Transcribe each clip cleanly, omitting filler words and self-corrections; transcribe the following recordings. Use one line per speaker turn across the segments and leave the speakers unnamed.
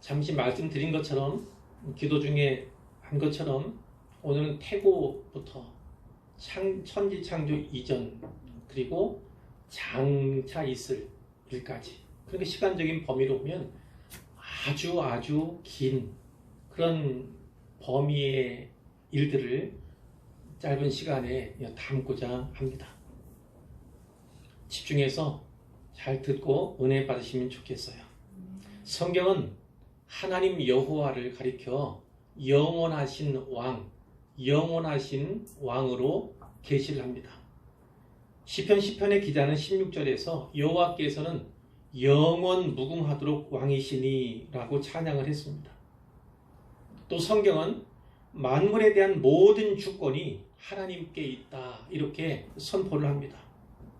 잠시 말씀드린 것처럼 기도 중에 한 것처럼 오늘은 태고부터 천지창조 이전 그리고 장차 있을 일까지 그렇게 시간적인 범위로 보면 아주 긴 그런 범위의 일들을 짧은 시간에 담고자 합니다. 집중해서 잘 듣고 은혜 받으시면 좋겠어요. 성경은 하나님 여호와를 가리켜 영원하신 왕, 영원하신 왕으로 계시를 합니다. 시편 10편의 기자는 16절에서 여호와께서는 영원 무궁하도록 왕이시니 라고 찬양을 했습니다. 또 성경은 만물에 대한 모든 주권이 하나님께 있다 이렇게 선포를 합니다.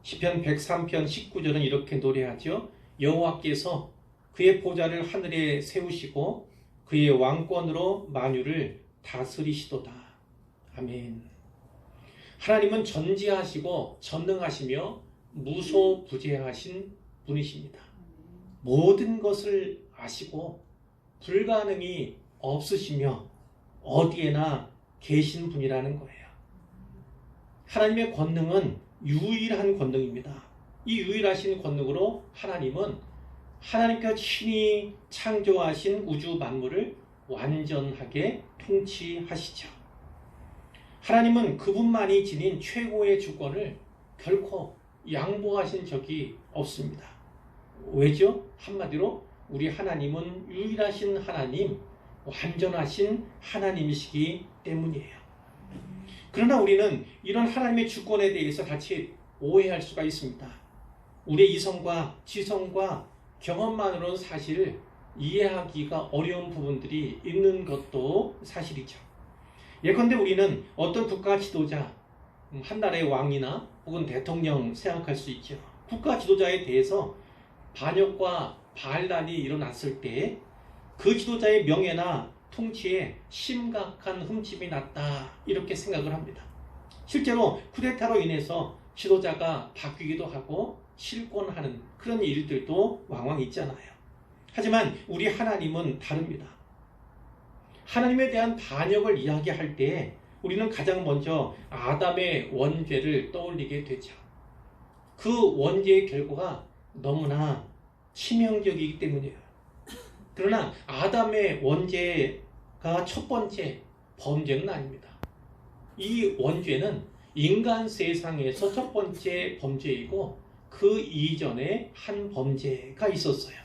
시편 103편 19절은 이렇게 노래하죠. 여호와께서 그의 보좌를 하늘에 세우시고 그의 왕권으로 만유를 다스리시도다. 아멘. 하나님은 전지하시고 전능하시며 무소부재하신 분이십니다. 모든 것을 아시고 불가능이 없으시며 어디에나 계신 분이라는 거예요. 하나님의 권능은 유일한 권능입니다. 이 유일하신 권능으로 하나님은 하나님께서 친히 창조하신 우주 만물을 완전하게 통치하시죠. 하나님은 그분만이 지닌 최고의 주권을 결코 양보하신 적이 없습니다. 왜죠? 한마디로 우리 하나님은 유일하신 하나님, 완전하신 하나님이시기 때문이에요. 그러나 우리는 이런 하나님의 주권에 대해서 같이 오해할 수가 있습니다. 우리의 이성과 지성과 경험만으로는 사실 이해하기가 어려운 부분들이 있는 것도 사실이죠. 예컨대 우리는 어떤 국가 지도자, 한 나라의 왕이나 혹은 대통령 생각할 수 있죠. 국가 지도자에 대해서 반역과 반란이 일어났을 때 그 지도자의 명예나 통치에 심각한 흠집이 났다 이렇게 생각을 합니다. 실제로 쿠데타로 인해서 지도자가 바뀌기도 하고 실권하는 그런 일들도 왕왕 있잖아요. 하지만 우리 하나님은 다릅니다. 하나님에 대한 반역을 이야기할 때 우리는 가장 먼저 아담의 원죄를 떠올리게 되죠. 그 원죄의 결과가 너무나 치명적이기 때문이에요. 그러나 아담의 원죄가 첫 번째 범죄는 아닙니다. 이 원죄는 인간 세상에서 첫 번째 범죄이고 그 이전에 한 범죄가 있었어요.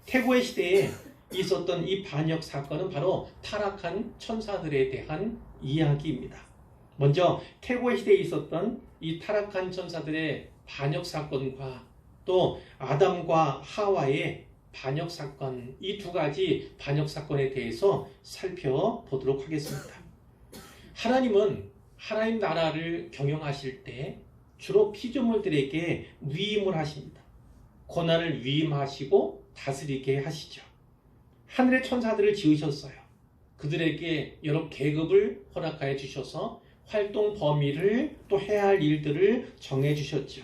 태고의 시대에 있었던 이 반역 사건은 바로 타락한 천사들에 대한 이야기입니다. 먼저 태고의 시대에 있었던 이 타락한 천사들의 반역 사건과 또 아담과 하와의 반역 사건, 이 두 가지 반역 사건에 대해서 살펴보도록 하겠습니다. 하나님은 하나님 나라를 경영하실 때 주로 피조물들에게 위임을 하십니다. 고난을 위임하시고 다스리게 하시죠. 하늘의 천사들을 지으셨어요. 그들에게 여러 계급을 허락하여 주셔서 활동 범위를 또 해야 할 일들을 정해 주셨죠.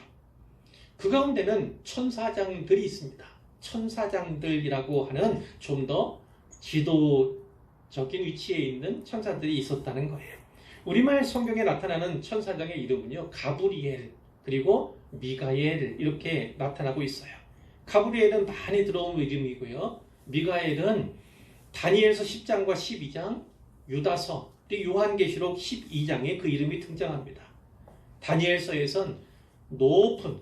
그 가운데는 천사장들이 있습니다. 천사장들이라고 하는 좀 더 지도적인 위치에 있는 천사들이 있었다는 거예요. 우리말 성경에 나타나는 천사장의 이름은요, 가브리엘 그리고 미가엘 이렇게 나타나고 있어요. 가브리엘은 많이 들어온 이름이고요. 미가엘은 다니엘서 10장과 12장, 유다서, 그리고 요한계시록 12장에 그 이름이 등장합니다. 다니엘서에선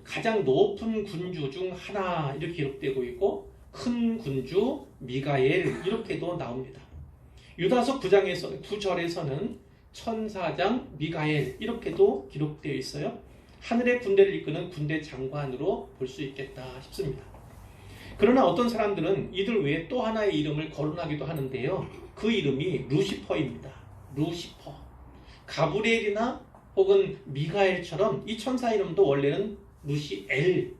가장 높은 군주 중 하나 이렇게 기록되고 있고 큰 군주 미가엘 이렇게도 나옵니다. 유다서 9절에서는 천사장 미가엘 이렇게도 기록되어 있어요. 하늘의 군대를 이끄는 군대 장관으로 볼 수 있겠다 싶습니다. 그러나 어떤 사람들은 이들 외에 또 하나의 이름을 거론하기도 하는데요. 그 이름이 루시퍼입니다. 루시퍼. 가브리엘이나 혹은 미가엘처럼 이 천사 이름도 원래는 루시엘,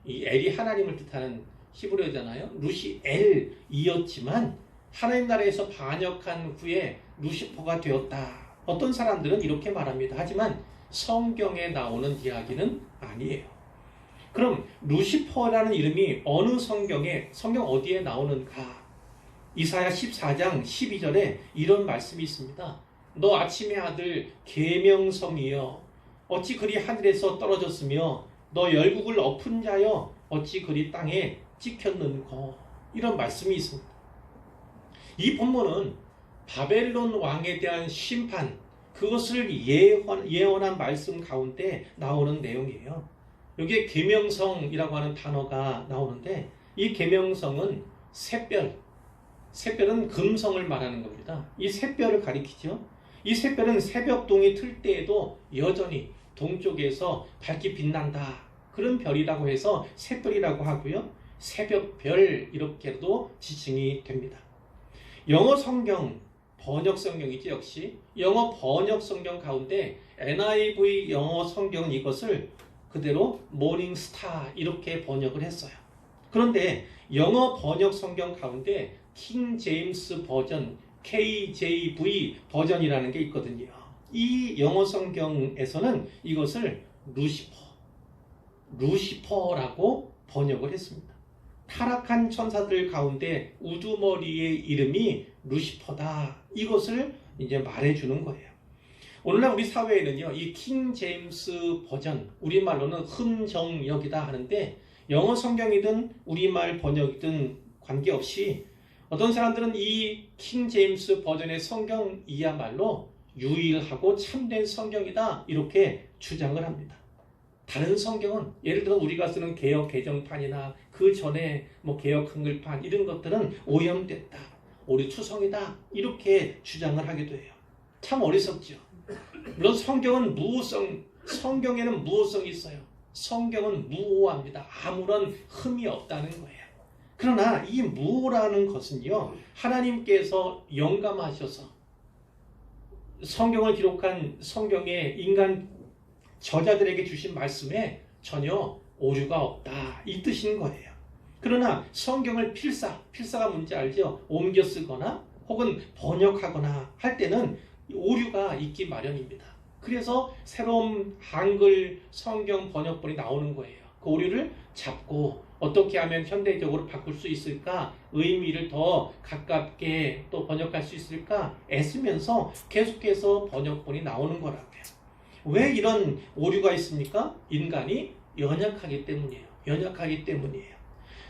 이 엘이 하나님을 뜻하는 히브리어잖아요. 루시엘이었지만 하나님 나라에서 반역한 후에 루시퍼가 되었다. 어떤 사람들은 이렇게 말합니다. 하지만 성경에 나오는 이야기는 아니에요. 그럼 루시퍼라는 이름이 어느 성경 어디에 나오는가? 이사야 14장 12절에 이런 말씀이 있습니다. 너 아침의 아들 계명성이여 어찌 그리 하늘에서 떨어졌으며 너 열국을 엎은 자여 어찌 그리 땅에 찍혔는고. 이런 말씀이 있습니다. 이 본문은 바벨론 왕에 대한 심판, 그것을 예언한 말씀 가운데 나오는 내용이에요. 여기에 계명성이라고 하는 단어가 나오는데 이 계명성은 샛별은 금성을 말하는 겁니다. 이 샛별을 가리키죠. 이 샛별은 새벽동이 틀 때에도 여전히 동쪽에서 밝게 빛난다. 그런 별이라고 해서 샛별이라고 하고요. 새벽별 이렇게도 지칭이 됩니다. 영어 성경 번역 성경이지 역시 영어 번역 성경 가운데 NIV 영어 성경은 이것을 그대로 모닝 스타 이렇게 번역을 했어요. 그런데 영어 번역 성경 가운데 킹 제임스 버전 KJV 버전이라는 게 있거든요. 이 영어 성경에서는 이것을 루시퍼라고 번역을 했습니다. 타락한 천사들 가운데 우두머리의 이름이 루시퍼다. 이것을 이제 말해주는 거예요. 오늘날 우리 사회에는요, 이 킹 제임스 버전, 우리말로는 흠정역이다 하는데 영어 성경이든 우리말 번역이든 관계없이 어떤 사람들은 이 킹 제임스 버전의 성경이야말로 유일하고 참된 성경이다 이렇게 주장을 합니다. 다른 성경은 예를 들어 우리가 쓰는 개역 개정판이나 그 전에 개역 한글판 이런 것들은 오염됐다, 오류투성이다 이렇게 주장을 하기도 해요. 참 어리석죠. 물론 성경에는 무호성이 있어요. 성경은 무오합니다. 아무런 흠이 없다는 거예요. 그러나 이 무오라는 것은요, 하나님께서 영감하셔서 성경을 기록한 성경의 인간 저자들에게 주신 말씀에 전혀 오류가 없다 이 뜻인 거예요. 그러나 성경을 필사가 뭔지 알죠? 옮겨 쓰거나 혹은 번역하거나 할 때는 오류가 있기 마련입니다. 그래서 새로운 한글 성경 번역본이 나오는 거예요. 그 오류를 잡고 어떻게 하면 현대적으로 바꿀 수 있을까, 의미를 더 가깝게 또 번역할 수 있을까 애쓰면서 계속해서 번역본이 나오는 거라고요. 왜 이런 오류가 있습니까? 인간이 연약하기 때문이에요.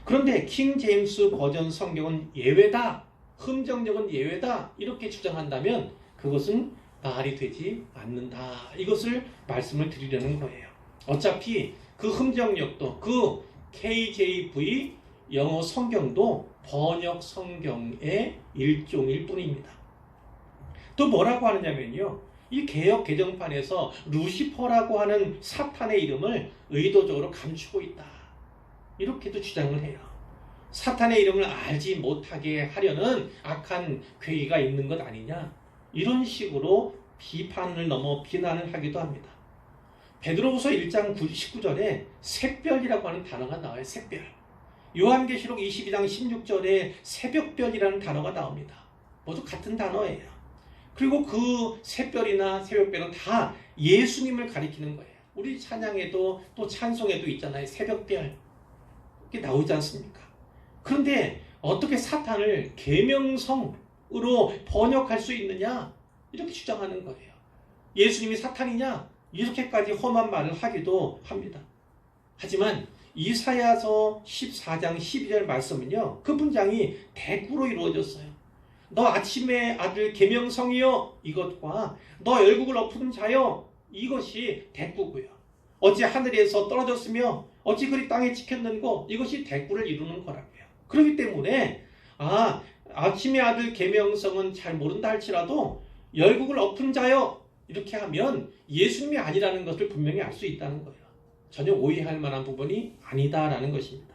그런데 킹 제임스 버전 성경은 예외다, 흠정역은 예외다 이렇게 주장한다면 그것은 말이 되지 않는다. 이것을 말씀을 드리려는 거예요. 어차피 그 흠정역도 그 KJV 영어 성경도 번역 성경의 일종일 뿐입니다. 또 뭐라고 하느냐면요, 이 개역 개정판에서 루시퍼라고 하는 사탄의 이름을 의도적으로 감추고 있다 이렇게도 주장을 해요. 사탄의 이름을 알지 못하게 하려는 악한 괴기가 있는 것 아니냐 이런 식으로 비판을 넘어 비난을 하기도 합니다. 베드로후서 1장 19절에 샛별이라고 하는 단어가 나와요. 샛별. 요한계시록 22장 16절에 새벽별이라는 단어가 나옵니다. 모두 같은 단어예요. 그리고 그 샛별이나 새벽별은 다 예수님을 가리키는 거예요. 우리 찬양에도 또 찬송에도 있잖아요. 새벽별 이게 나오지 않습니까? 그런데 어떻게 사탄을 계명성으로 번역할 수 있느냐 이렇게 주장하는 거예요. 예수님이 사탄이냐 이렇게까지 험한 말을 하기도 합니다. 하지만 이사야서 14장 12절 말씀은요, 그 문장이 대꾸로 이루어졌어요. 너 아침의 아들 계명성이여 이것과 너 열국을 엎은 자여 이것이 대꾸고요. 어찌 하늘에서 떨어졌으며 어찌 그리 땅에 찍혔는고 이것이 대꾸를 이루는 거라고요. 그렇기 때문에 아침의 아들 계명성은 잘 모른다 할지라도 열국을 엎은 자여 이렇게 하면 예수님이 아니라는 것을 분명히 알 수 있다는 거예요. 전혀 오해할 만한 부분이 아니다라는 것입니다.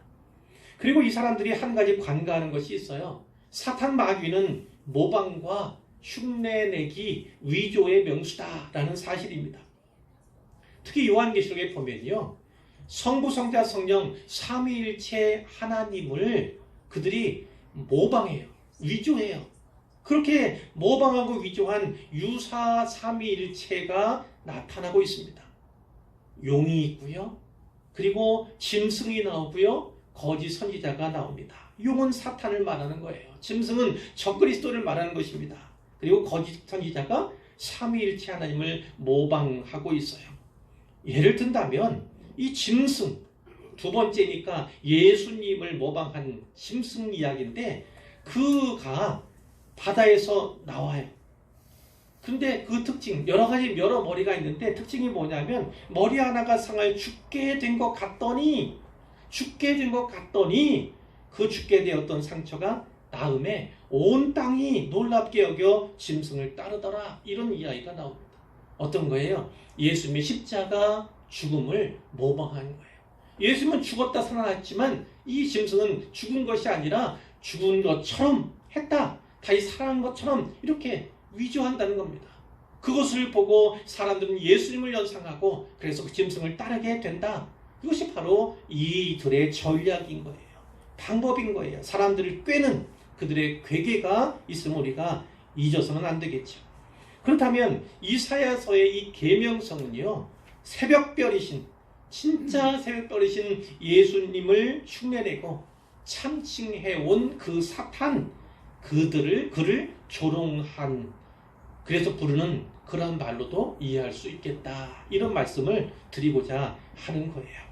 그리고 이 사람들이 한 가지 관가하는 것이 있어요. 사탄 마귀는 모방과 흉내내기 위조의 명수다라는 사실입니다. 특히 요한계시록에 보면요, 성부 성자 성령 삼위일체 하나님을 그들이 모방해요. 위조해요. 그렇게 모방하고 위조한 유사 삼위일체가 나타나고 있습니다. 용이 있고요. 그리고 짐승이 나오고요. 거짓 선지자가 나옵니다. 용은 사탄을 말하는 거예요. 짐승은 적그리스도를 말하는 것입니다. 그리고 거짓 선지자가 삼위일체 하나님을 모방하고 있어요. 예를 든다면 이 짐승, 두 번째니까 예수님을 모방한 짐승 이야기인데 그가 바다에서 나와요. 근데 그 특징, 여러 가지 여러 머리가 있는데 특징이 뭐냐면 머리 하나가 상하여 죽게 된 것 같더니 그 죽게 되었던 상처가 나음에 온 땅이 놀랍게 여겨 짐승을 따르더라. 이런 이야기가 나옵니다. 어떤 거예요? 예수님의 십자가 죽음을 모방한 거예요. 예수님은 죽었다 살아났지만 이 짐승은 죽은 것이 아니라 죽은 것처럼 했다. 다시 살아난 것처럼 이렇게 위조한다는 겁니다. 그것을 보고 사람들은 예수님을 연상하고 그래서 그 짐승을 따르게 된다. 이것이 바로 이들의 전략인 거예요. 방법인 거예요. 사람들을 꿰는 그들의 괴계가 있음을 우리가 잊어서는 안 되겠죠. 그렇다면 이사야서의 이 계명성은요, 새벽별이신, 진짜 새벽별이신 예수님을 흉내내고 참칭해온 그 사탄, 그를 조롱한, 그래서 부르는 그런 말로도 이해할 수 있겠다. 이런 말씀을 드리고자 하는 거예요.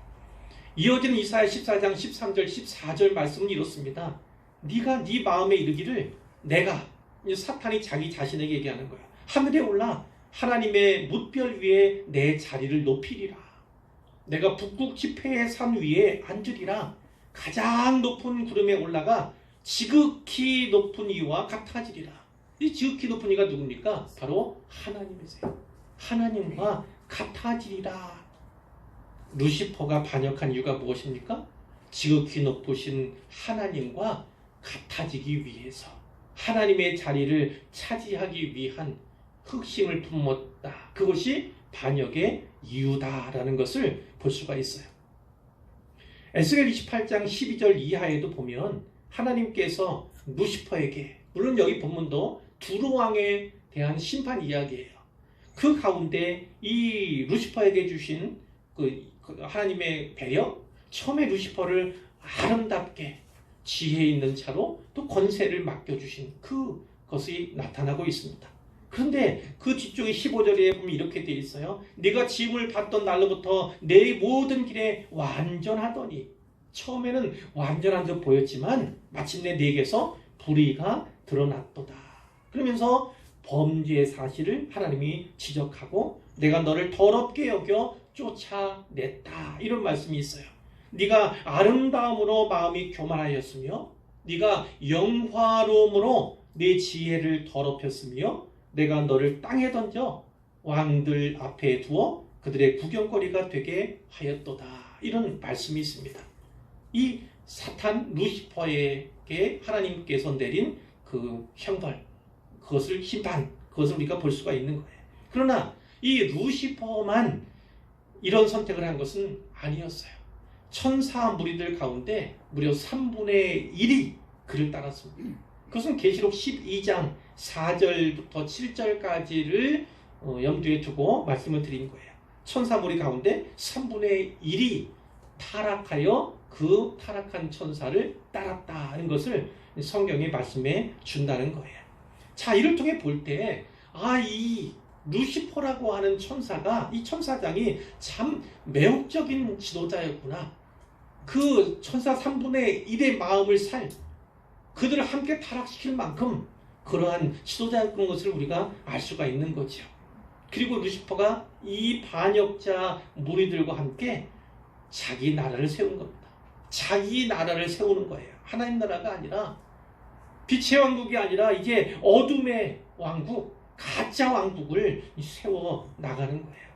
이어지는 이사야 14장 13절 14절 말씀은 이렇습니다. 네가 네 마음에 이르기를 내가, 사탄이 자기 자신에게 얘기하는 거야. 하늘에 올라 하나님의 뭇별 위에 내 자리를 높이리라. 내가 북극 지폐의 산 위에 앉으리라. 가장 높은 구름에 올라가 지극히 높은 이와 같아지리라. 이 지극히 높은 이가 누굽니까? 바로 하나님이세요. 하나님과 같아지리라. 루시퍼가 반역한 이유가 무엇입니까? 지극히 높으신 하나님과 같아지기 위해서, 하나님의 자리를 차지하기 위한 흑심을 품었다. 그것이 반역의 이유다라는 것을 볼 수가 있어요. 에스겔 28장 12절 이하에도 보면 하나님께서 루시퍼에게, 물론 여기 본문도 두루왕에 대한 심판 이야기예요. 그 가운데 이 루시퍼에게 주신 그 하나님의 배려, 처음에 루시퍼를 아름답게 지혜 있는 자로 또 권세를 맡겨주신 그것이 나타나고 있습니다. 그런데 그 뒤쪽에 15절에 보면 이렇게 되어 있어요. 네가 지음을 받던 날로부터 내 모든 길에 완전하더니, 처음에는 완전한 듯 보였지만 마침내 네게서 불의가 드러났도다. 그러면서 범죄의 사실을 하나님이 지적하고 내가 너를 더럽게 여겨 쫓아냈다. 이런 말씀이 있어요. 네가 아름다움으로 마음이 교만하였으며 네가 영화로움으로 네 지혜를 더럽혔으며 내가 너를 땅에 던져 왕들 앞에 두어 그들의 구경거리가 되게 하였도다. 이런 말씀이 있습니다. 이 사탄 루시퍼에게 하나님께서 내린 그 형벌, 그것을 심판, 그것을 우리가 볼 수가 있는 거예요. 그러나 이 루시퍼만 이런 선택을 한 것은 아니었어요. 천사 무리들 가운데 무려 3분의 1이 그를 따랐습니다. 그것은 계시록 12장 4절부터 7절까지를 염두에 두고 말씀을 드린 거예요. 천사 무리 가운데 3분의 1이 타락하여 그 타락한 천사를 따랐다는 것을 성경이 말씀해 준다는 거예요. 자, 이를 통해 볼 때, 이 루시퍼라고 하는 천사가, 이 천사장이 참 매혹적인 지도자였구나. 그 천사 3분의 1의 마음을 그들을 함께 타락시킬 만큼 그러한 지도자였던 것을 우리가 알 수가 있는 거죠. 그리고 루시퍼가 이 반역자 무리들과 함께 자기 나라를 세운 겁니다. 자기 나라를 세우는 거예요. 하나님 나라가 아니라, 빛의 왕국이 아니라 이제 어둠의 왕국, 가짜 왕국을 세워 나가는 거예요.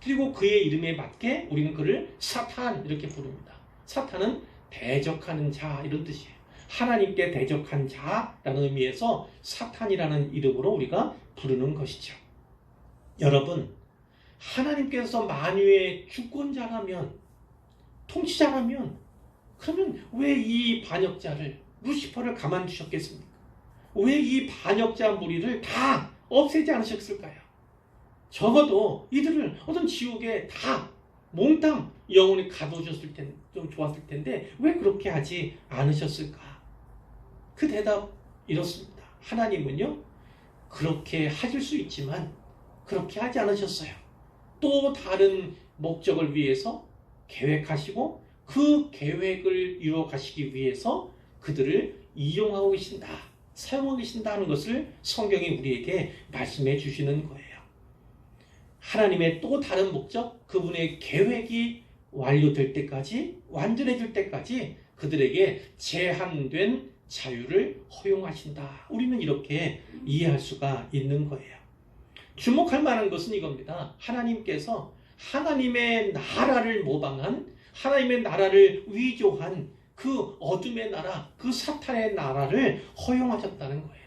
그리고 그의 이름에 맞게 우리는 그를 사탄 이렇게 부릅니다. 사탄은 대적하는 자 이런 뜻이에요. 하나님께 대적한 자라는 의미에서 사탄이라는 이름으로 우리가 부르는 것이죠. 여러분, 하나님께서 만유의 주권자라면, 통치자라면, 그러면 왜 이 반역자를, 루시퍼를 가만두셨겠습니까? 왜 이 반역자 무리를 다 없애지 않으셨을까요? 적어도 이들을 어떤 지옥에 다 몽땅 영원히 가두어졌을 텐데 좀 좋았을 텐데 왜 그렇게 하지 않으셨을까? 그 대답 이렇습니다. 하나님은요 그렇게 하실 수 있지만 그렇게 하지 않으셨어요. 또 다른 목적을 위해서 계획하시고 그 계획을 이루어 가시기 위해서 그들을 이용하고 계신다, 사용하고 계신다는 것을 성경이 우리에게 말씀해 주시는 거예요. 하나님의 또 다른 목적, 그분의 계획이 완료될 때까지, 완전해질 때까지 그들에게 제한된 자유를 허용하신다. 우리는 이렇게 이해할 수가 있는 거예요. 주목할 만한 것은 이겁니다. 하나님께서 하나님의 나라를 모방한, 하나님의 나라를 위조한 그 어둠의 나라, 그 사탄의 나라를 허용하셨다는 거예요.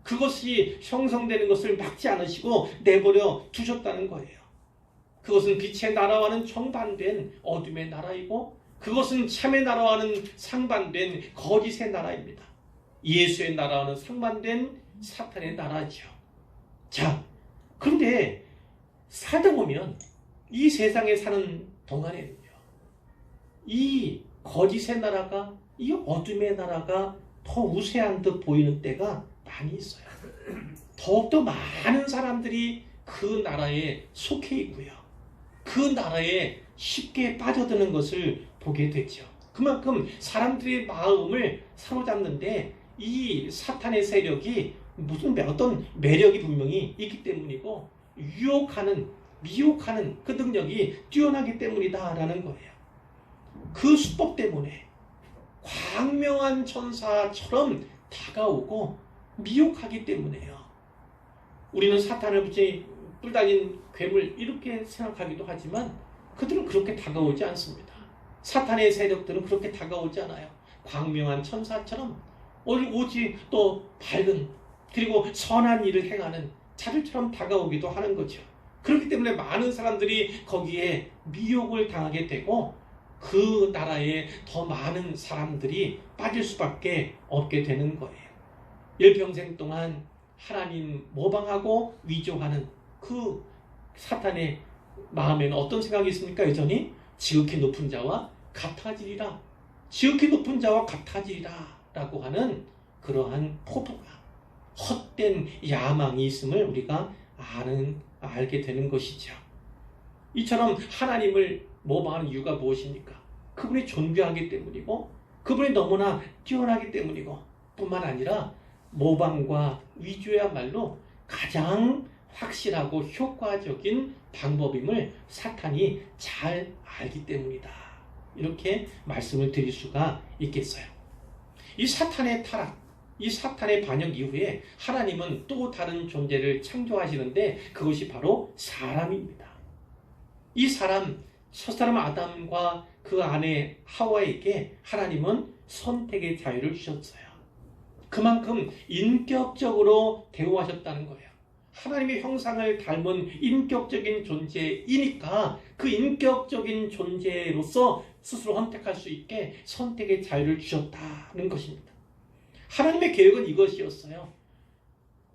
그것이 형성되는 것을 막지 않으시고 내버려 두셨다는 거예요. 그것은 빛의 나라와는 정반된 어둠의 나라이고 그것은 참의 나라와는 상반된 거짓의 나라입니다. 예수의 나라와는 상반된 사탄의 나라죠. 자, 그런데 살다 보면 이 세상에 사는 동안에는요, 이 거짓의 나라가, 이 어둠의 나라가 더 우세한 듯 보이는 때가 많이 있어요. 더욱더 많은 사람들이 그 나라에 속해 있고요. 그 나라에 쉽게 빠져드는 것을 보게 되죠. 그만큼 사람들의 마음을 사로잡는데 이 사탄의 세력이 무슨 어떤 매력이 분명히 있기 때문이고 유혹하는, 미혹하는 그 능력이 뛰어나기 때문이다라는 거예요. 그 수법 때문에 광명한 천사처럼 다가오고 미혹하기 때문에요. 우리는 사탄을 붙이 뿔달린 괴물 이렇게 생각하기도 하지만 그들은 그렇게 다가오지 않습니다. 사탄의 세력들은 그렇게 다가오지 않아요. 광명한 천사처럼 오직 또 밝은 그리고 선한 일을 행하는 자들처럼 다가오기도 하는 거죠. 그렇기 때문에 많은 사람들이 거기에 미혹을 당하게 되고 그 나라에 더 많은 사람들이 빠질 수밖에 없게 되는 거예요. 일평생 동안 하나님 모방하고 위조하는 그 사탄의 마음에는 어떤 생각이 있습니까? 여전히 지극히 높은 자와 같아지리라, 지극히 높은 자와 같아지리라 라고 하는 그러한 포부가, 헛된 야망이 있음을 우리가 알게 되는 것이죠. 이처럼 하나님을 모방하는 이유가 무엇입니까? 그분이 존귀하기 때문이고 그분이 너무나 뛰어나기 때문이고 뿐만 아니라 모방과 위조야말로 가장 확실하고 효과적인 방법임을 사탄이 잘 알기 때문이다. 이렇게 말씀을 드릴 수가 있겠어요. 이 사탄의 타락, 이 사탄의 반역 이후에 하나님은 또 다른 존재를 창조하시는데 그것이 바로 사람입니다. 이 사람, 첫사람 아담과 그 아내 하와에게 하나님은 선택의 자유를 주셨어요. 그만큼 인격적으로 대우하셨다는 거예요. 하나님의 형상을 닮은 인격적인 존재이니까 그 인격적인 존재로서 스스로 선택할 수 있게 선택의 자유를 주셨다는 것입니다. 하나님의 계획은 이것이었어요.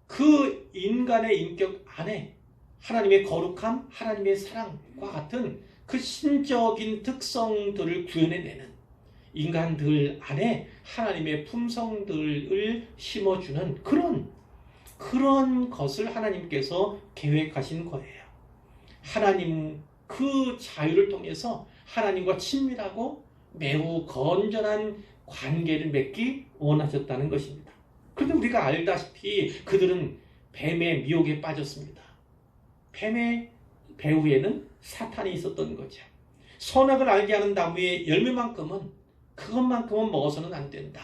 그 인간의 인격 안에 하나님의 거룩함, 하나님의 사랑과 같은 그 신적인 특성들을 구현해내는 인간들 안에 하나님의 품성들을 심어주는 그런 것을 하나님께서 계획하신 거예요. 하나님 그 자유를 통해서 하나님과 친밀하고 매우 건전한 관계를 맺기 원하셨다는 것입니다. 그런데 우리가 알다시피 그들은 뱀의 미혹에 빠졌습니다. 뱀의 배후에는 사탄이 있었던 거죠. 선악을 알게 하는 나무의 열매만큼은 그것만큼은 먹어서는 안 된다.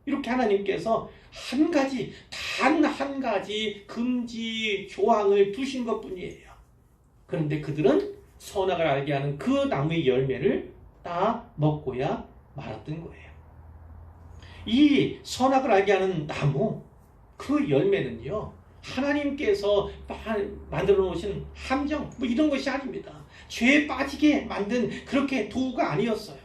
이렇게 하나님께서 단 한 가지 금지 조항을 두신 것뿐이에요. 그런데 그들은 선악을 알게 하는 그 나무의 열매를 따 먹고야 말았던 거예요. 이 선악을 알게 하는 나무, 그 열매는요, 하나님께서 만들어 놓으신 함정, 이런 것이 아닙니다. 죄에 빠지게 만든 그렇게 도구가 아니었어요.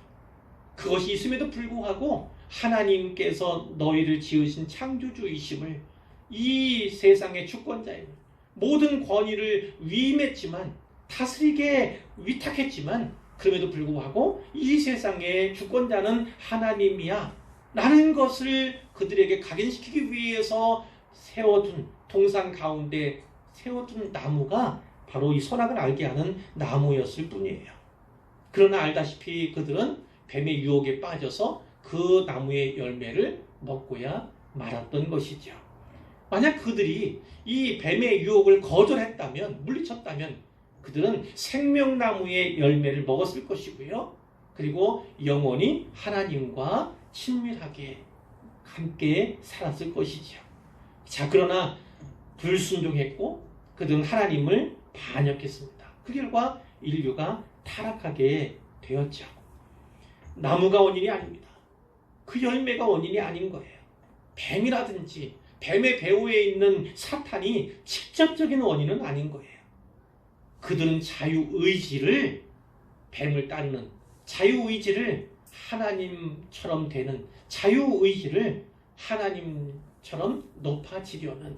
그것이 있음에도 불구하고 하나님께서 너희를 지으신 창조주이심을, 이 세상의 주권자임을, 모든 권위를 위임했지만, 다스리게 위탁했지만 그럼에도 불구하고 이 세상의 주권자는 하나님이야 라는 것을 그들에게 각인시키기 위해서 세워둔, 동산 가운데 세워둔 나무가 바로 이 선악을 알게 하는 나무였을 뿐이에요. 그러나 알다시피 그들은 뱀의 유혹에 빠져서 그 나무의 열매를 먹고야 말았던 것이죠. 만약 그들이 이 뱀의 유혹을 거절했다면, 물리쳤다면 그들은 생명나무의 열매를 먹었을 것이고요. 그리고 영원히 하나님과 친밀하게 함께 살았을 것이죠. 자, 그러나 불순종했고 그들은 하나님을 반역했습니다. 그 결과 인류가 타락하게 되었죠. 나무가 원인이 아닙니다. 그 열매가 원인이 아닌 거예요. 뱀이라든지 뱀의 배후에 있는 사탄이 직접적인 원인은 아닌 거예요. 그들은 자유의지를, 뱀을 따르는 자유의지를 하나님처럼 되는 자유의지를 하나님처럼 높아지려는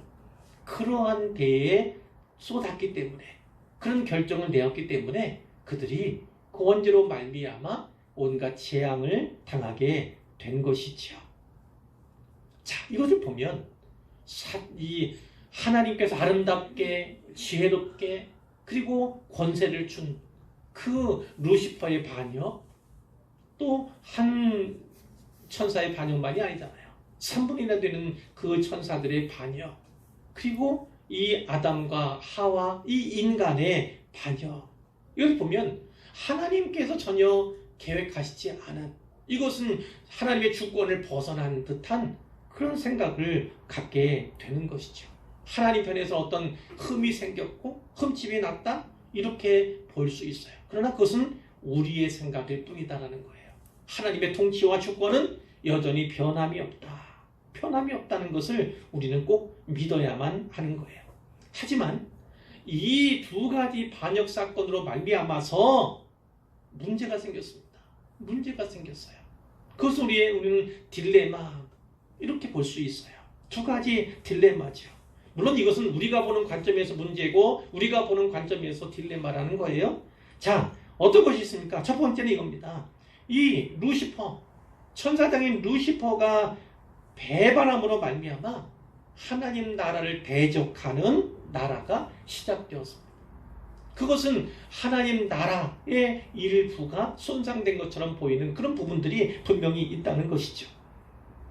그러한 데에 쏟았기 때문에, 그런 결정을 내었기 때문에 그들이 그 원죄로 말미암아 온갖 재앙을 당하게 된 것이죠. 자, 이것을 보면 이 하나님께서 아름답게 지혜롭게 그리고 권세를 준 그 루시퍼의 반역, 또 한 천사의 반역만이 아니잖아요. 3분이나 되는 그 천사들의 반역, 그리고 이 아담과 하와 이 인간의 반역, 이걸 보면 하나님께서 전혀 계획하시지 않은, 이것은 하나님의 주권을 벗어난 듯한 그런 생각을 갖게 되는 것이죠. 하나님 편에서 어떤 흠이 생겼고 흠집이 났다, 이렇게 볼 수 있어요. 그러나 그것은 우리의 생각일 뿐이다라는 거예요. 하나님의 통치와 주권은 여전히 변함이 없다. 변함이 없다는 것을 우리는 꼭 믿어야만 하는 거예요. 하지만 이 두 가지 반역 사건으로 말미암아서 문제가 생겼습니다. 문제가 생겼어요. 그것을 우리는 딜레마, 이렇게 볼 수 있어요. 두 가지 딜레마죠. 물론 이것은 우리가 보는 관점에서 문제고 우리가 보는 관점에서 딜레마라는 거예요. 자, 어떤 것이 있습니까? 첫 번째는 이겁니다. 이 루시퍼, 천사장인 루시퍼가 배반함으로 말미암아 하나님 나라를 대적하는 나라가 시작되었습니다. 그것은 하나님 나라의 일부가 손상된 것처럼 보이는 그런 부분들이 분명히 있다는 것이죠.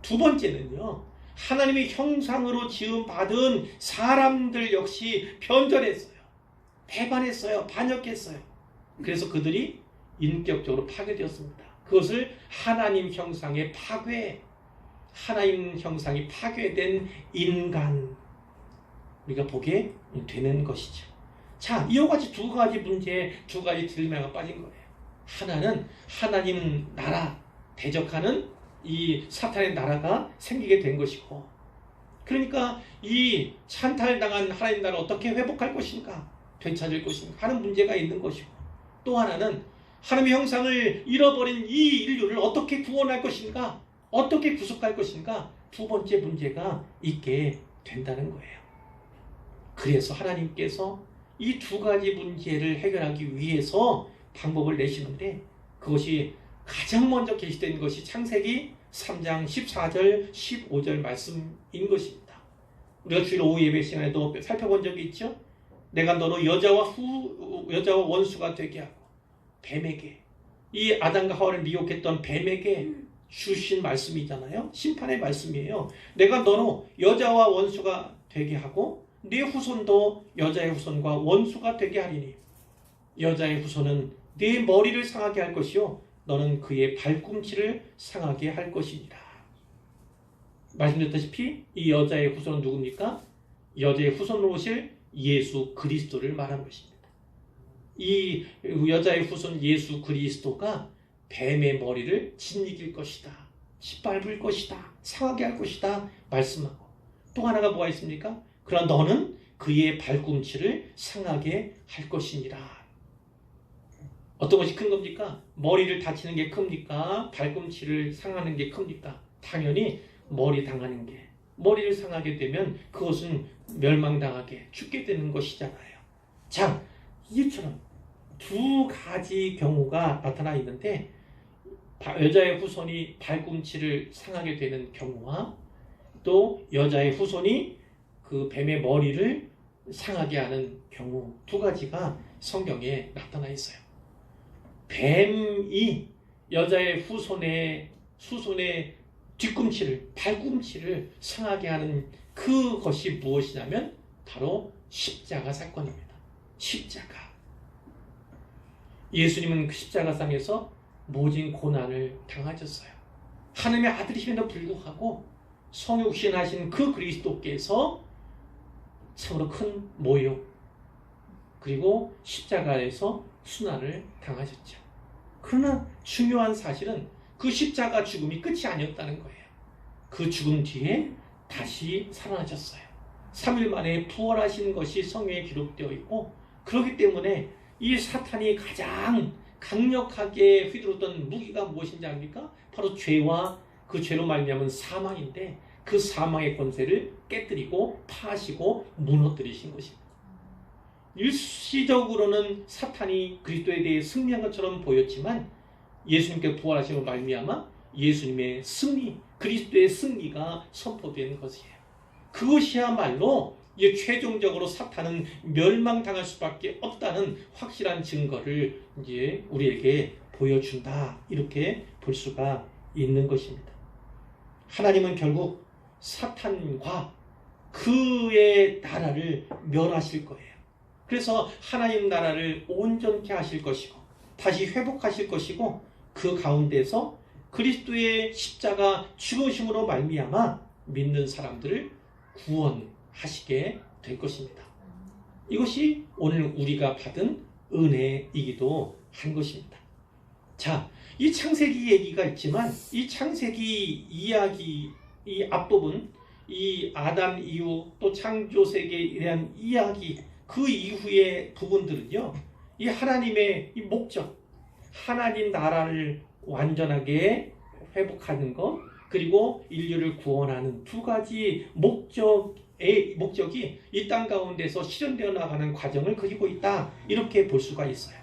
두 번째는요, 하나님의 형상으로 지음받은 사람들 역시 변절했어요. 배반했어요. 반역했어요. 그래서 그들이 인격적으로 파괴되었습니다. 그것을 하나님 형상의 파괴, 하나님 형상이 파괴된 인간, 우리가 보게 되는 것이죠. 자, 이와 같이 두 가지 문제에 두 가지 딜레마가 빠진 거예요. 하나는 하나님 나라 대적하는 이 사탄의 나라가 생기게 된 것이고, 그러니까 이 찬탈당한 하나님 나라를 어떻게 회복할 것인가, 되찾을 것인가 하는 문제가 있는 것이고, 또 하나는 하나님의 형상을 잃어버린 이 인류를 어떻게 구원할 것인가, 어떻게 구속할 것인가, 두 번째 문제가 있게 된다는 거예요. 그래서 하나님께서 이 두 가지 문제를 해결하기 위해서 방법을 내시는데, 그것이 가장 먼저 계시된 것이 창세기 3장 14절 15절 말씀인 것입니다. 우리가 주일 오후 예배 시간에도 살펴본 적이 있죠. 내가 너로 여자와 원수가 되게 하고, 뱀에게, 이 아담과 하와를 미혹했던 뱀에게 주신 말씀이잖아요. 심판의 말씀이에요. 내가 너로 여자와 원수가 되게 하고 네 후손도 여자의 후손과 원수가 되게 하리니 여자의 후손은 네 머리를 상하게 할 것이요 너는 그의 발꿈치를 상하게 할 것이니라. 말씀드렸다시피 이 여자의 후손은 누굽니까? 여자의 후손으로 오실 예수 그리스도를 말하는 것입니다. 이 여자의 후손 예수 그리스도가 뱀의 머리를 짓이길 것이다, 짓밟을 것이다, 상하게 할 것이다 말씀하고, 또 하나가 뭐가 있습니까? 그러나 너는 그의 발꿈치를 상하게 할 것이니라. 어떤 것이 큰 겁니까? 머리를 다치는 게 큽니까? 발꿈치를 상하는 게 큽니까? 당연히 머리 당하는 게, 머리를 상하게 되면 그것은 멸망당하게 죽게 되는 것이잖아요. 자, 이처럼 두 가지 경우가 나타나 있는데 여자의 후손이 발꿈치를 상하게 되는 경우와 또 여자의 후손이 그 뱀의 머리를 상하게 하는 경우 두 가지가 성경에 나타나 있어요. 뱀이 여자의 후손의 뒤꿈치를 발꿈치를 상하게 하는 그것이 무엇이냐면 바로 십자가 사건입니다. 십자가. 예수님은 그 십자가상에서 모진 고난을 당하셨어요. 하나님의 아들이심에도 불구하고 성육신하신 그 그리스도께서 참으로 큰 모욕 그리고 십자가에서 순환을 당하셨죠. 그러나 중요한 사실은 그 십자가 죽음이 끝이 아니었다는 거예요. 그 죽음 뒤에 다시 살아나셨어요. 3일 만에 부활하신 것이 성경에 기록되어 있고 그렇기 때문에 이 사탄이 가장 강력하게 휘두르던 무기가 무엇인지 압니까? 바로 죄와 그 죄로 말미암은 사망인데 그 사망의 권세를 깨뜨리고 파하시고 무너뜨리신 것입니다. 일시적으로는 사탄이 그리스도에 대해 승리한 것처럼 보였지만 예수님께 부활하심으로 말미암아 예수님의 승리, 그리스도의 승리가 선포된 것이에요. 그것이야말로 이제 최종적으로 사탄은 멸망당할 수밖에 없다는 확실한 증거를 이제 우리에게 보여준다. 이렇게 볼 수가 있는 것입니다. 하나님은 결국 사탄과 그의 나라를 멸하실 거예요. 그래서 하나님 나라를 온전케 하실 것이고 다시 회복하실 것이고 그 가운데서 그리스도의 십자가 죽으심으로 말미암아 믿는 사람들을 구원하시게 될 것입니다. 이것이 오늘 우리가 받은 은혜이기도 한 것입니다. 자, 이 창세기 얘기가 있지만 이 창세기 이야기 이 앞부분 이 아담 이후 또 창조 세계에 대한 이야기 그 이후의 부분들은요. 이 하나님의 이 목적 하나님 나라를 완전하게 회복하는 것 그리고 인류를 구원하는 두 가지 목적이 이 땅 가운데서 실현되어 나가는 과정을 그리고 있다. 이렇게 볼 수가 있어요.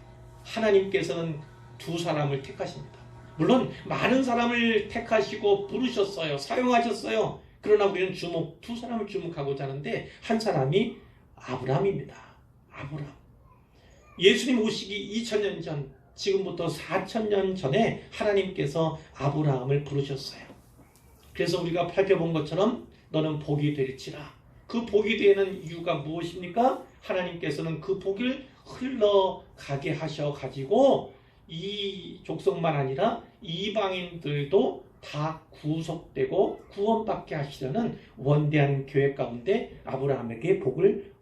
하나님께서는 두 사람을 택하십니다. 물론 많은 사람을 택하시고 부르셨어요. 사용하셨어요. 그러나 우리는 두 사람을 주목하고자 하는데 한 사람이 아브라함입니다. 아브라함. 예수님 오시기 2000년 전 지금부터 4000년 전에 하나님께서 아브라함을 부르셨어요. 그래서 우리가 살펴본 것처럼 너는 복이 될지라. 그 복이 되는 이유가 무엇입니까? 하나님께서는 그 복을 흘러가게 하셔가지고 이 족속만 아니라 이방인들도 다 구속되고 구원받게 하시려는 원대한 계획 가운데 아브라함에게 복을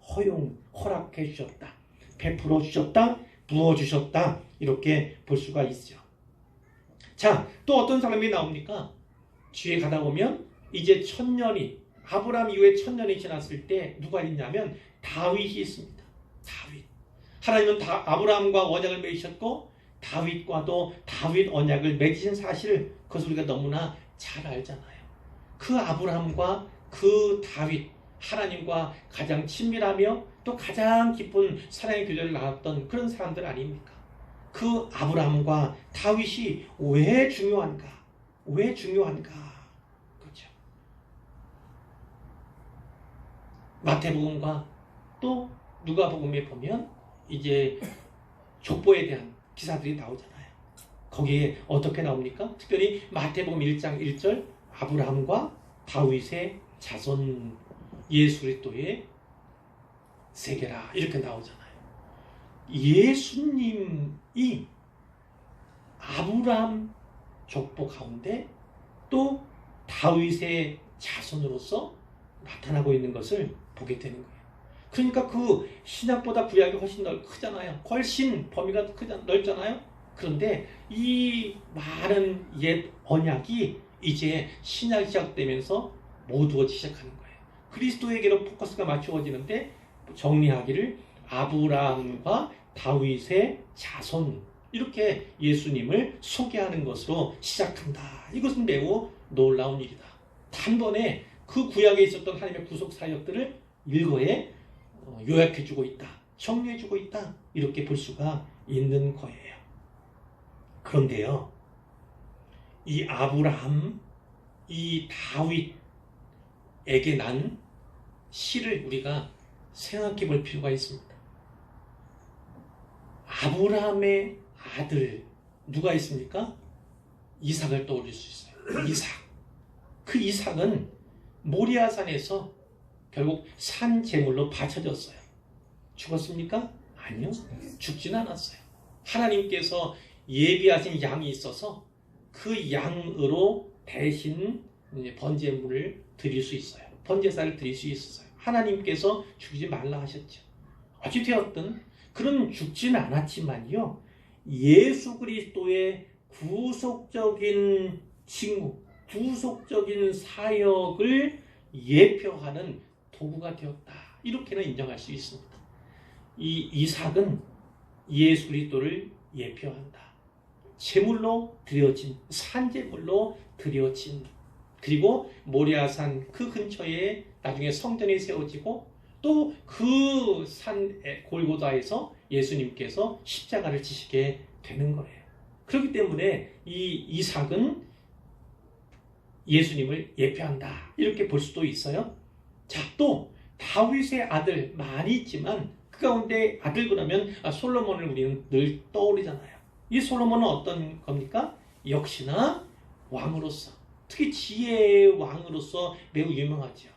허락해 주셨다. 베풀어 주셨다. 부어주셨다. 이렇게 볼 수가 있죠. 자, 또 어떤 사람이 나옵니까? 뒤에 가다 보면 이제 1000년이 아브라함 이후에 1000년이 지났을 때 누가 있냐면 다윗이 있습니다. 다윗. 하나님은 아브라함과 언약을 맺으셨고 다윗과도 다윗 언약을 맺으신 사실을 그것을 우리가 너무나 잘 알잖아요. 그 아브라함과 그 다윗 하나님과 가장 친밀하며 또 가장 깊은 사랑의 교제를 나눴던 그런 사람들 아닙니까? 그 아브라함과 다윗이 왜 중요한가? 왜 중요한가? 그렇죠. 마태복음과 또 누가복음에 보면 이제 족보에 대한 기사들이 나오잖아요. 거기에 어떻게 나옵니까? 특별히 마태복음 1장 1절 아브라함과 다윗의 자손 예수 그리스도의 세계라 이렇게 나오잖아요. 예수님이 아브라함 족보 가운데 또 다윗의 자손으로서 나타나고 있는 것을 보게 되는 거예요. 그러니까 그 신약보다 구약이 훨씬 크잖아요. 훨씬 범위가 넓잖아요. 그런데 이 많은 옛 언약이 이제 신약이 시작되면서 모두가 시작하는 거예요. 그리스도에게로 포커스가 맞추어지는데 정리하기를 아브라함과 다윗의 자손 이렇게 예수님을 소개하는 것으로 시작한다. 이것은 매우 놀라운 일이다. 단번에 그 구약에 있었던 하나님의 구속 사역들을 일거에 요약해주고 있다. 정리해주고 있다. 이렇게 볼 수가 있는 거예요. 그런데요, 이 아브라함, 이 다윗에게 난 시를 우리가 생각해 볼 필요가 있습니다. 아브라함의 아들 누가 있습니까? 이삭을 떠올릴 수 있어요. 이삭. 그 이삭은 모리아산에서 결국 산 제물로 바쳐졌어요. 죽었습니까? 아니요. 죽진 않았어요. 하나님께서 예비하신 양이 있어서 그 양으로 대신 번제물을 드릴 수 있어요. 번제사를 드릴 수 있었어요. 하나님께서 죽이지 말라 하셨죠. 어찌되었든 그는 죽지는 않았지만요, 예수 그리스도의 구속적인 직무, 구속적인 사역을 예표하는 도구가 되었다. 이렇게는 인정할 수 있습니다. 이 이삭은 예수 그리스도를 예표한다. 제물로 드려진, 산제물로 드려진, 그리고 모리아산 그 근처에 나중에 성전이 세워지고 또 그 산 골고다에서 예수님께서 십자가를 지시게 되는 거예요. 그렇기 때문에 이 이삭은 예수님을 예표한다. 이렇게 볼 수도 있어요. 자, 또 다윗의 아들 많이 있지만 그 가운데 아들 그러면 솔로몬을 우리는 늘 떠오르잖아요. 이 솔로몬은 어떤 겁니까? 역시나 왕으로서, 특히 지혜의 왕으로서 매우 유명하죠.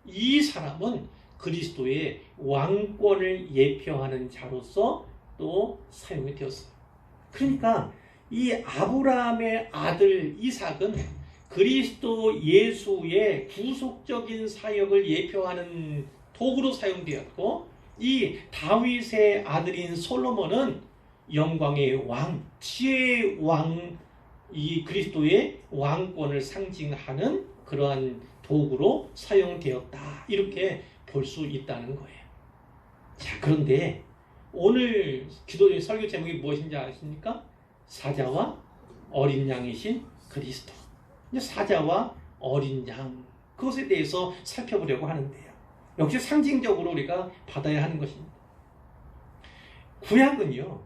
이 사람은 그리스도의 왕권을 예표하는 자로서 또 사용이 되었어요. 그러니까 이 아브라함의 아들 이삭은 그리스도 예수의 구속적인 사역을 예표하는 도구로 사용되었고, 이 다윗의 아들인 솔로몬은 영광의 왕, 지혜의 왕, 이 그리스도의 왕권을 상징하는 그러한 도구로 사용되었다. 이렇게 볼 수 있다는 거예요. 자, 그런데 오늘 기도의 설교 제목이 무엇인지 아십니까? 사자와 어린 양이신 그리스도. 사자와 어린 양, 그것에 대해서 살펴보려고 하는데요. 역시 상징적으로 우리가 받아야 하는 것입니다. 구약은요,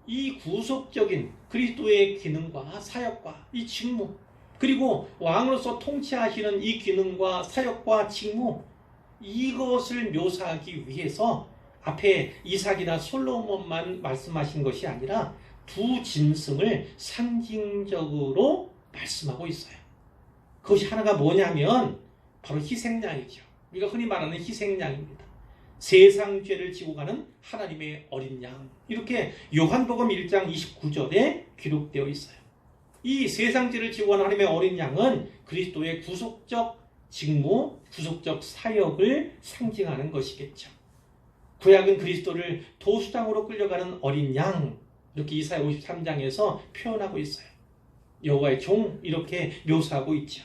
이 구속적인 그리스도의 기능과 사역과 이 직무, 그리고 왕으로서 통치하시는 이 기능과 사역과 직무, 이것을 묘사하기 위해서 앞에 이삭이나 솔로몬만 말씀하신 것이 아니라 두 짐승을 상징적으로 말씀하고 있어요. 그것이 하나가 뭐냐면 바로 희생양이죠. 우리가 흔히 말하는 희생양입니다. 세상 죄를 지고 가는 하나님의 어린 양, 이렇게 요한복음 1장 29절에 기록되어 있어요. 이 세상 죄를 지고 가는 하나님의 어린 양은 그리스도의 구속적 직무, 구속적 사역을 상징하는 것이겠죠. 구약은 그리스도를 도수장으로 끌려가는 어린 양, 이렇게 이사야 53장에서 표현하고 있어요. 여호와의 종, 이렇게 묘사하고 있죠.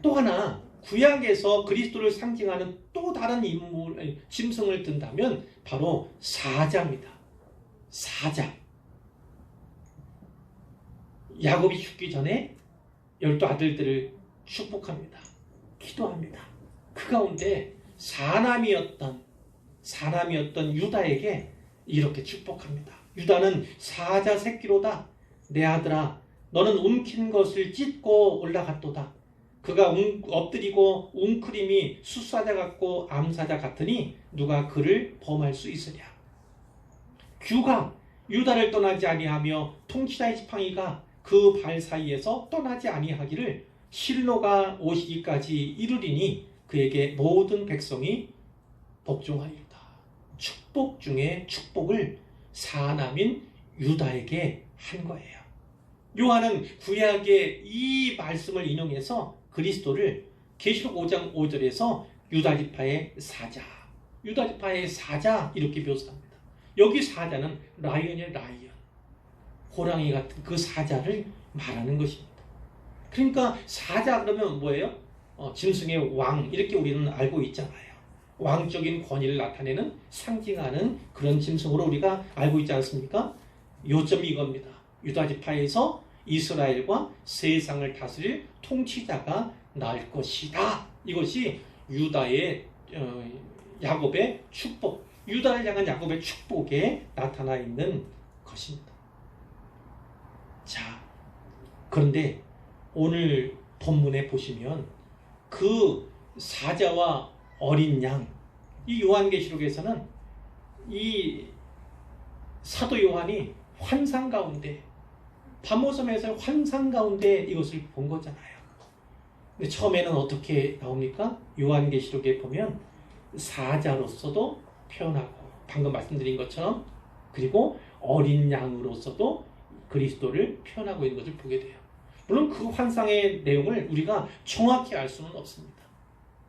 또 하나, 구약에서 그리스도를 상징하는 또 다른 인물, 짐승을 든다면 바로 사자입니다. 사자. 야곱이 죽기 전에 12 아들들을 축복합니다. 기도합니다. 그 가운데 사남이었던 유다에게 이렇게 축복합니다. 유다는 사자 새끼로다. 내 아들아, 너는 움킨 것을 찢고 올라갔도다. 그가 엎드리고 웅크림이 숫사자 같고 암사자 같으니 누가 그를 범할 수 있으랴. 규가 유다를 떠나지 아니하며 통치자의 지팡이가 그 발 사이에서 떠나지 아니하기를 실로가 오시기까지 이르리니 그에게 모든 백성이 복종하리로다. 축복 중에 축복을 사남인 유다에게 한 거예요. 요한은 구약의 이 말씀을 인용해서 그리스도를 계시록 5장 5절에서 유다지파의 사자, 유다지파의 사자 이렇게 묘사합니다. 여기 사자는 라이언의 라이언, 호랑이 같은 그 사자를 말하는 것입니다. 그러니까 사자 그러면 뭐예요? 짐승의 왕, 이렇게 우리는 알고 있잖아요. 왕적인 권위를 나타내는, 상징하는 그런 짐승으로 우리가 알고 있지 않습니까? 요점이 이겁니다. 유다지파에서 이스라엘과 세상을 다스릴 통치자가 나올 것이다. 이것이 유다의 야곱의 축복, 유다를 향한 야곱의 축복에 나타나 있는 것입니다. 자, 그런데 오늘 본문에 보시면 그 사자와 어린 양, 이 요한계시록에서는 이 사도 요한이 환상 가운데, 밤모섬에서 환상 가운데 이것을 본 거잖아요. 근데 처음에는 어떻게 나옵니까? 요한계시록에 보면 사자로서도 표현하고, 방금 말씀드린 것처럼, 그리고 어린 양으로서도 그리스도를 표현하고 있는 것을 보게 돼요. 물론 그 환상의 내용을 우리가 정확히 알 수는 없습니다.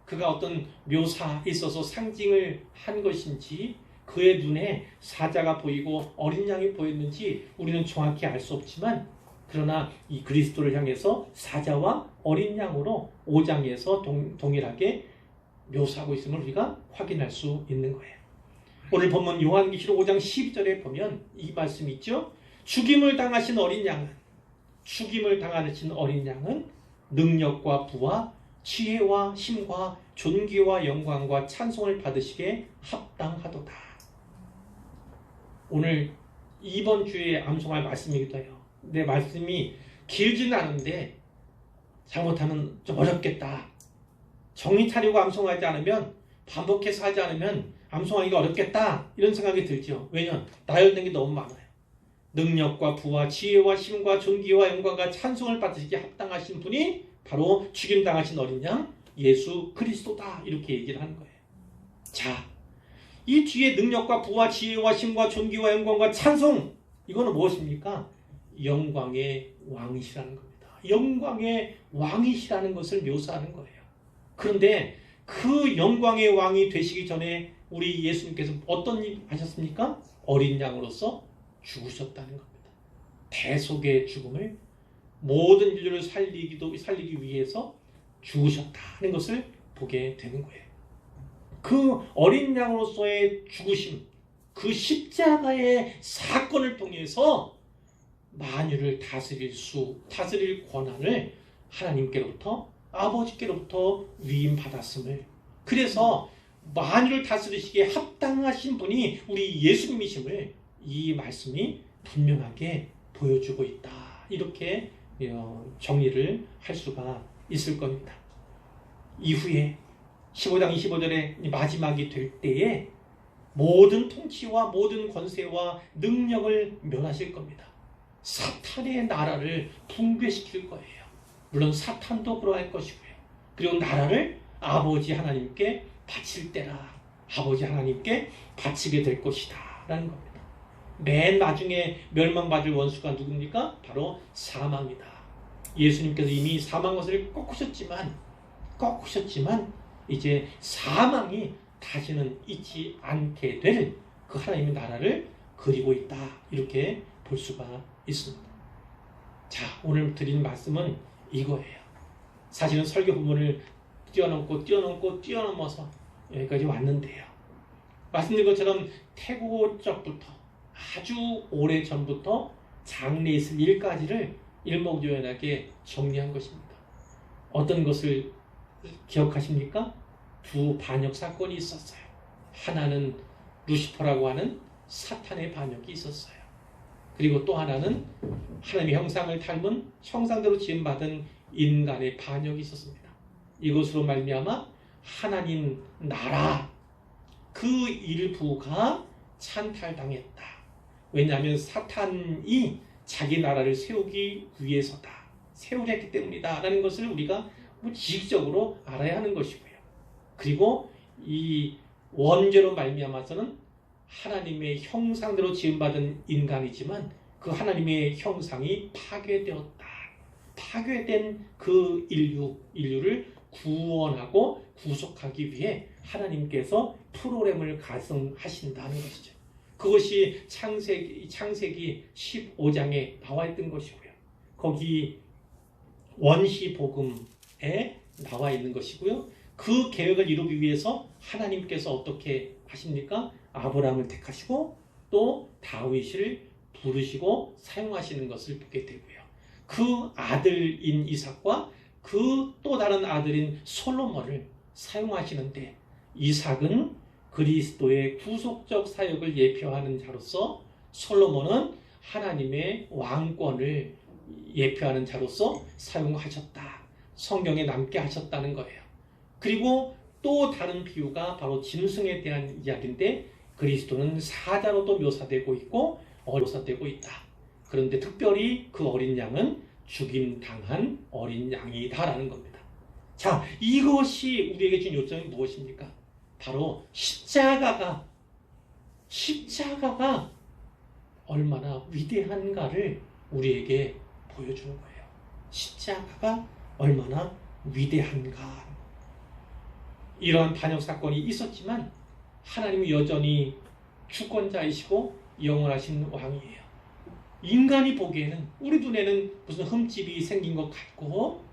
그가 어떤 묘사에 있어서 상징을 한 것인지, 그의 눈에 사자가 보이고 어린 양이 보였는지 우리는 정확히 알 수 없지만, 그러나 이 그리스도를 향해서 사자와 어린 양으로 5장에서 동일하게 묘사하고 있음을 우리가 확인할 수 있는 거예요. 오늘 본문 요한계시록 5장 12절에 보면 이 말씀이 있죠. 죽임을 당하신 어린 양은 능력과 부와 지혜와 힘과 존귀와 영광과 찬송을 받으시기에 합당하도다. 오늘 이번 주에 암송할 말씀이기도 해요. 내 말씀이 길지는 않은데 잘못하면 좀 어렵겠다. 정신 차리고 암송하지 않으면, 반복해서 하지 않으면 암송하기가 어렵겠다, 이런 생각이 들죠. 왜냐하면 나열된 게 너무 많아요. 능력과 부와 지혜와 힘과 존귀와 영광과 찬송을 받으시기에 합당하신 분이 바로 죽임당하신 어린 양 예수 그리스도다, 이렇게 얘기를 하는 거예요. 자, 이 뒤에 능력과 부와 지혜와 힘과 존귀와 영광과 찬송, 이거는 무엇입니까? 영광의 왕이시라는 겁니다. 영광의 왕이시라는 것을 묘사하는 거예요. 그런데 그 영광의 왕이 되시기 전에 우리 예수님께서 어떤 일 하셨습니까? 어린 양으로서 죽으셨다는 겁니다. 대속의 죽음을, 모든 인류를 살리기 위해서 죽으셨다는 것을 보게 되는 거예요. 그 어린 양으로서의 죽으심, 그 십자가의 사건을 통해서 만유를 다스릴 권한을 하나님께로부터, 아버지께로부터 위임받았음을, 그래서 만유를 다스리시기에 합당하신 분이 우리 예수님이심을 이 말씀이 분명하게 보여주고 있다, 이렇게 정리를 할 수가 있을 겁니다. 이후에 15장 25절에 마지막이 될 때에 모든 통치와 모든 권세와 능력을 멸하실 겁니다. 사탄의 나라를 붕괴시킬 거예요. 물론 사탄도 그러할 것이고요. 그리고 나라를 아버지 하나님께 바칠 때라 아버지 하나님께 바치게 될 것이다 라는 겁니다. 맨 나중에 멸망받을 원수가 누굽니까? 바로 사망이다. 예수님께서 이미 사망 것을 꺾으셨지만 이제 사망이 다시는 있지 않게 될 그 하나님의 나라를 그리고 있다, 이렇게 볼 수가 있습니다. 자, 오늘 드린 말씀은 이거예요. 사실은 설교 부분을 뛰어넘어서 여기까지 왔는데요. 말씀드린 것처럼 태고적부터 아주 오래 전부터 장래에 있을 일까지를 일목요연하게 정리한 것입니다. 어떤 것을 기억하십니까? 두 반역 사건이 있었어요. 하나는 루시퍼라고 하는 사탄의 반역이 있었어요. 그리고 또 하나는 하나님의 형상을 닮은 형상대로 지음받은 인간의 반역이 있었습니다. 이것으로 말미암아 하나님 나라 그 일부가 찬탈당했다. 왜냐하면 사탄이 자기 나라를 세우기 위해서다, 세우려 했기 때문이다 라는 것을 우리가 지식적으로 알아야 하는 것이고요. 그리고 이 원죄로 말미암아서는 하나님의 형상대로 지음받은 인간이지만 그 하나님의 형상이 파괴되었다. 파괴된 그 인류를 구원하고 구속하기 위해 하나님께서 프로그램을 가성하신다는 것이죠. 그것이 창세기 15장에 나와 있던 것이고요. 거기 원시복음에 나와 있는 것이고요. 그 계획을 이루기 위해서 하나님께서 어떻게 하십니까? 아브라함을 택하시고 또 다윗을 부르시고 사용하시는 것을 보게 되고요. 그 아들인 이삭과 그 또 다른 아들인 솔로몬을 사용하시는데, 이삭은 그리스도의 구속적 사역을 예표하는 자로서 솔로몬은 하나님의 왕권을 예표하는 자로서 사용하셨다. 성경에 남게 하셨다는 거예요. 그리고 또 다른 비유가 바로 짐승에 대한 이야기인데 그리스도는 사자로도 묘사되고 있고 묘사되고 있다. 그런데 특별히 그 어린 양은 죽임당한 어린 양이다라는 겁니다. 자, 이것이 우리에게 준 요점이 무엇입니까? 바로 십자가가 얼마나 위대한가를 우리에게 보여주는 거예요. 십자가가 얼마나 위대한가. 이러한 반역 사건이 있었지만 하나님은 여전히 주권자이시고 영원하신 왕이에요. 인간이 보기에는 우리 눈에는 무슨 흠집이 생긴 것 같고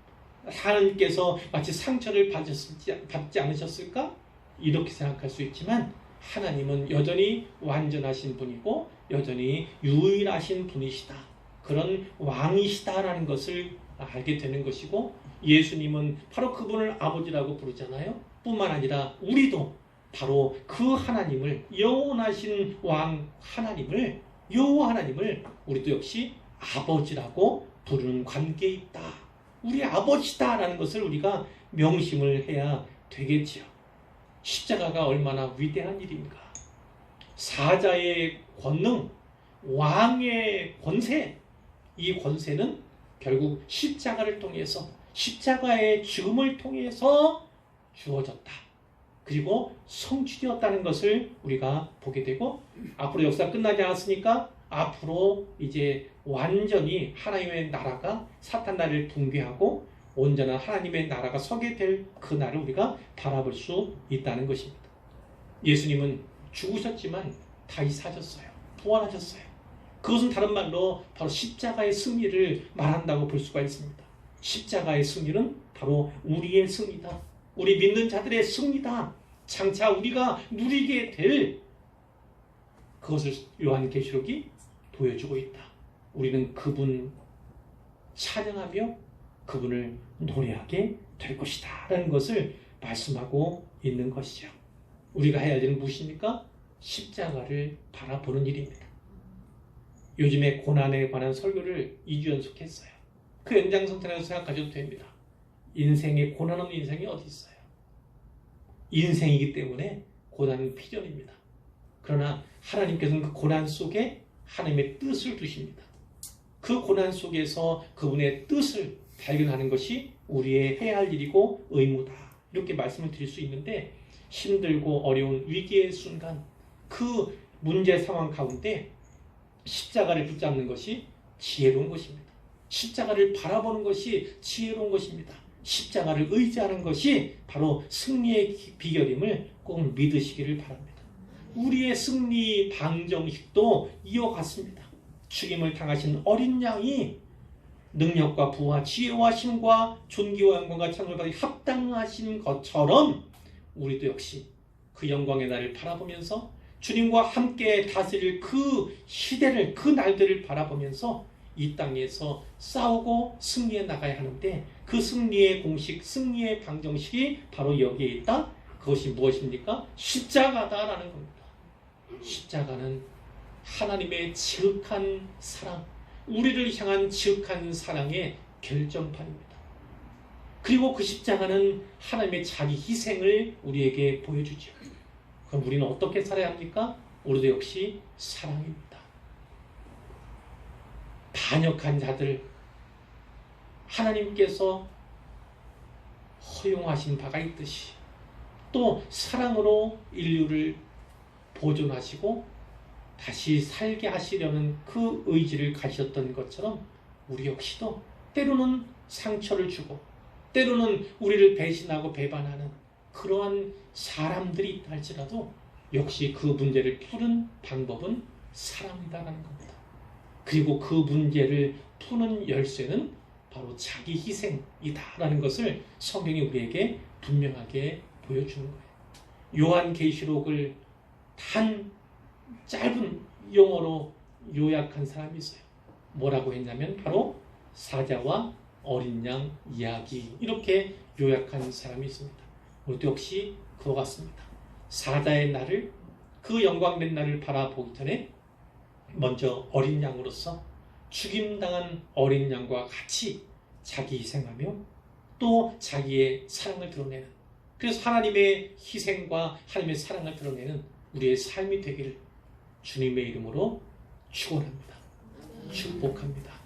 하나님께서 마치 상처를 받지 않으셨을까? 이렇게 생각할 수 있지만 하나님은 여전히 완전하신 분이고 여전히 유일하신 분이시다. 그런 왕이시다라는 것을 알게 되는 것이고 예수님은 바로 그분을 아버지라고 부르잖아요. 뿐만 아니라 우리도 바로 그 하나님을 영원하신 왕 하나님을 여호와 하나님을 우리도 역시 아버지라고 부르는 관계에 있다. 우리 아버지다라는 것을 우리가 명심을 해야 되겠지요. 십자가가 얼마나 위대한 일인가. 사자의 권능, 왕의 권세, 이 권세는 결국 십자가를 통해서 십자가의 죽음을 통해서 주어졌다. 그리고 성취되었다는 것을 우리가 보게 되고 앞으로 역사 끝나지 않았으니까 앞으로 이제 완전히 하나님의 나라가 사탄 나라를 붕괴하고 온전한 하나님의 나라가 서게 될 그 날을 우리가 바라볼 수 있다는 것입니다. 예수님은 죽으셨지만 다시 사셨어요. 부활하셨어요. 그것은 다른 말로 바로 십자가의 승리를 말한다고 볼 수가 있습니다. 십자가의 승리는 바로 우리의 승리다. 우리 믿는 자들의 승리다. 장차 우리가 누리게 될 그것을 요한계시록이 보여주고 있다. 우리는 그분 찬양하며 그분을 노래하게 될 것이다 라는 것을 말씀하고 있는 것이죠. 우리가 해야 할 일은 무엇입니까? 십자가를 바라보는 일입니다. 요즘에 고난에 관한 설교를 2주 연속했어요. 그 연장선상에서 생각하셔도 됩니다. 인생에 고난 없는 인생이 어디 있어요? 인생이기 때문에 고난은 필연입니다. 그러나 하나님께서는 그 고난 속에 하나님의 뜻을 두십니다. 그 고난 속에서 그분의 뜻을 발견하는 것이 우리의 해야 할 일이고 의무다. 이렇게 말씀을 드릴 수 있는데 힘들고 어려운 위기의 순간 그 문제 상황 가운데 십자가를 붙잡는 것이 지혜로운 것입니다. 십자가를 바라보는 것이 지혜로운 것입니다. 십자가를 의지하는 것이 바로 승리의 비결임을 꼭 믿으시기를 바랍니다. 우리의 승리 방정식도 이어갔습니다. 죽임을 당하신 어린 양이 능력과 부와 지혜와 힘과 존귀와 영광과 찬송을 받기 합당하신 것처럼 우리도 역시 그 영광의 날을 바라보면서 주님과 함께 다스릴 그 시대를 그 날들을 바라보면서 이 땅에서 싸우고 승리해 나가야 하는데 그 승리의 공식, 승리의 방정식이 바로 여기에 있다. 그것이 무엇입니까? 십자가다라는 겁니다. 십자가는 하나님의 지극한 사랑, 우리를 향한 지극한 사랑의 결정판입니다. 그리고 그 십자가는 하나님의 자기 희생을 우리에게 보여주죠. 그럼 우리는 어떻게 살아야 합니까? 우리도 역시 사랑입니다. 반역한 자들 하나님께서 허용하신 바가 있듯이 또 사랑으로 인류를 보존하시고 다시 살게 하시려는 그 의지를 가지셨던 것처럼 우리 역시도 때로는 상처를 주고 때로는 우리를 배신하고 배반하는 그러한 사람들이 있다 할지라도 역시 그 문제를 푸는 방법은 사랑이다라는 겁니다. 그리고 그 문제를 푸는 열쇠는 바로 자기 희생이다라는 것을 성경이 우리에게 분명하게 보여주는 거예요. 요한계시록을 단 짧은 용어로 요약한 사람이 있어요. 뭐라고 했냐면 바로 사자와 어린 양 이야기, 이렇게 요약한 사람이 있습니다. 우리도 역시 그와 같습니다. 사자의 날을, 그 영광된 날을 바라보기 전에 먼저 어린 양으로서 죽임당한 어린 양과 같이 자기 희생하며 또 자기의 사랑을 드러내는, 그래서 하나님의 희생과 하나님의 사랑을 드러내는 우리의 삶이 되기를 주님의 이름으로 축원합니다. 축복합니다.